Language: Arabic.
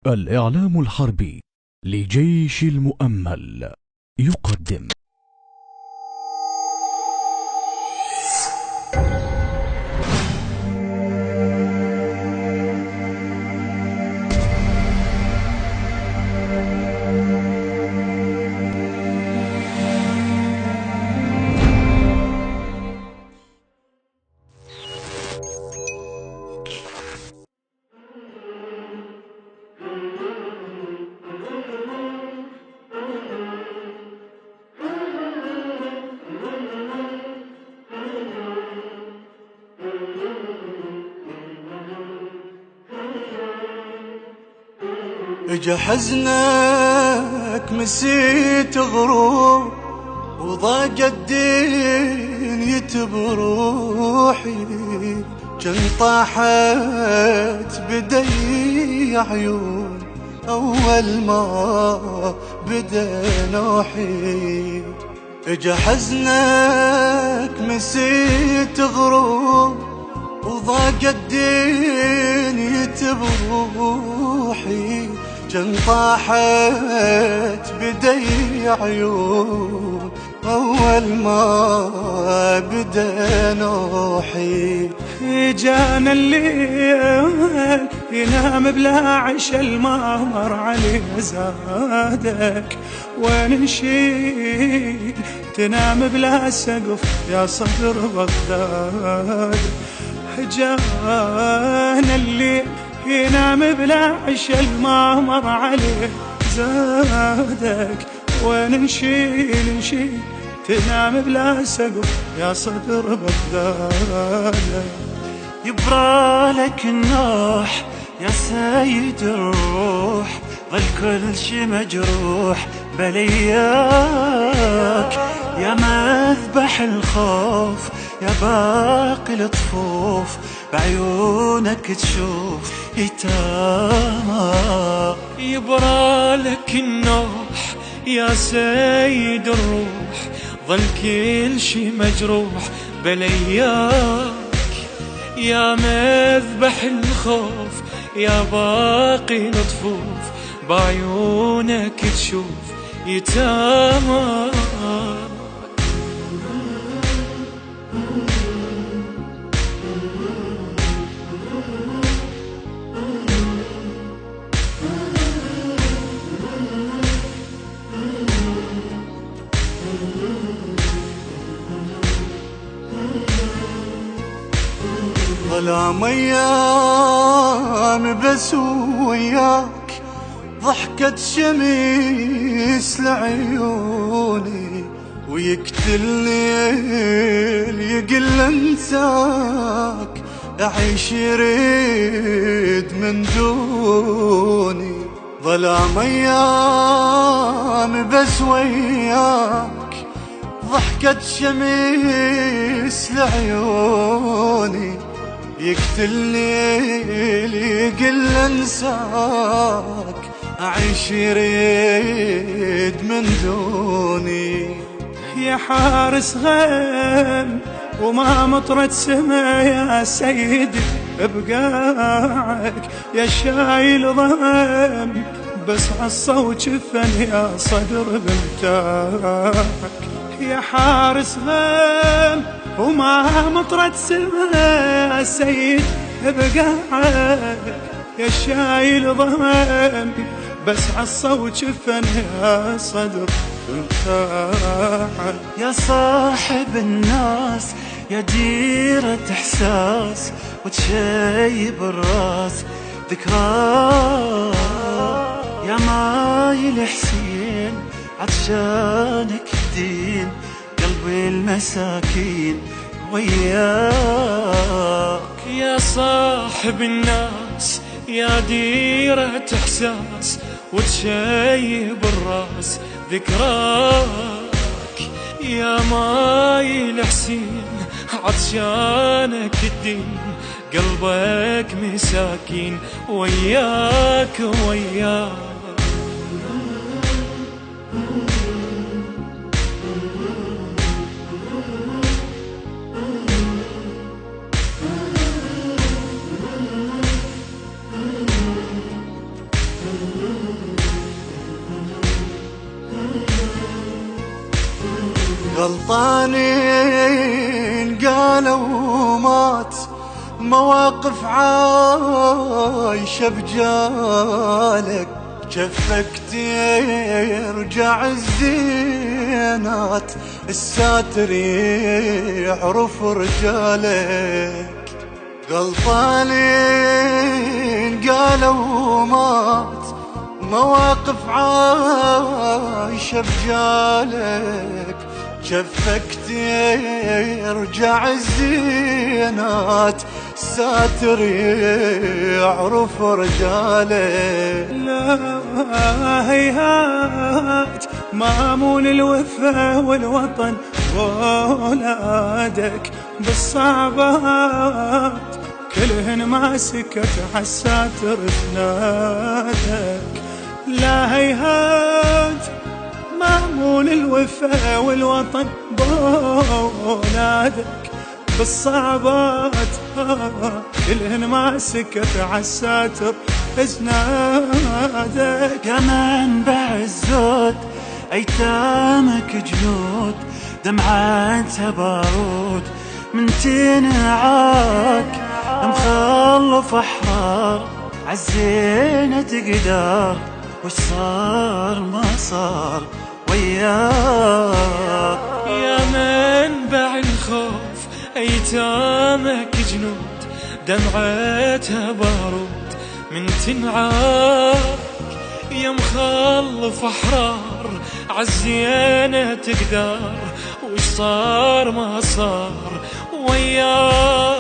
الإعلام الحربي لجيش المؤمل يقدم اجا حزنك مسيت غروب وضاق الدنيا بروحي، جن طاحت بدي عيون اول ما بدا نوحي. اجا حزنك مسيت غروب وضاق الدنيا بروحي، جن طاحت بدي عيون أول ما بدا نوحي. جانا الليل ينام بلا عشا، المامر علي زادك وين نشيل تنام بلا سقف يا صدر بغداد. جانا الليل ينام بلا عشا، المامر علي زادك وين نشيل تنام بلا سقف يا صدر بغداد. يبرالك النوح يا سيد الروح، ظل كل شي مجروح بلياك يا مذبح الخوف، يا باقي الطفوف بعيونك تشوف يتامى. يبرالك النوح يا سيد الروح، ظل كل شي مجروح بلياك يا مذبح الخوف، يا باقي الطفوف بعيونك تشوف يتامى. ظلام ايام بس وياك، ضحكة شمس لعيوني، ويقتلني الليل يقل انساك، اعيش يريد من دوني. ظلام ايام بس وياك، ضحكة شمس لعيوني، يقتلني يقل انساك، اعيش يريد من دوني. يا حارس غيم وما مطرت سما يا سيدي بقاعك، يا شايل ضم بس عصا وجفن يا صدر بمتاعك. يا حارس غيم وما مطرت سما يا سيد بقاعك، يا شايل ضم بس عصا وجفن يا صدر بمتاعك. يا صاحب الناس يا ديرة احساس وتشيب الراس ذكراك، يا مايل حسين عطشانك الدين، قلبي المساكين وياك. يا صاحب الناس يا ديرة احساس وتشيب الراس ذكراك، يا مايل حسين عطشانك الدين، قلبك مساكين وياك وياك. غلطانين قالوا مات، مواقف عايشة بجالك، جفك ترجع الزينات، الساتر يعرف رجالك. غلطانين قالوا مات، مواقف عايشة بجالك، جفك ترجع الزينات، ساتر يعرف رجالك. لا هيهات مامون الوفا والوطن ولادك، بالصعبات كلهن ما سكت عالساتر تنادك. لا هيهات مامون الوفا والوطن بولادك، بالصعبات كلهن ما سكت عالساتر ازنادك. يا منبع الزود ايتامك جنود، دمعتها بارود من تنعاك، مخلف احرار عالزينة تقدر، وش صار ما صار وياك. يا منبع الخوف ايتامك جنود، دمعتها بارود من تنعاك، يا مخلف احرار عالزينة تقدر، وش صار ما صار وياك.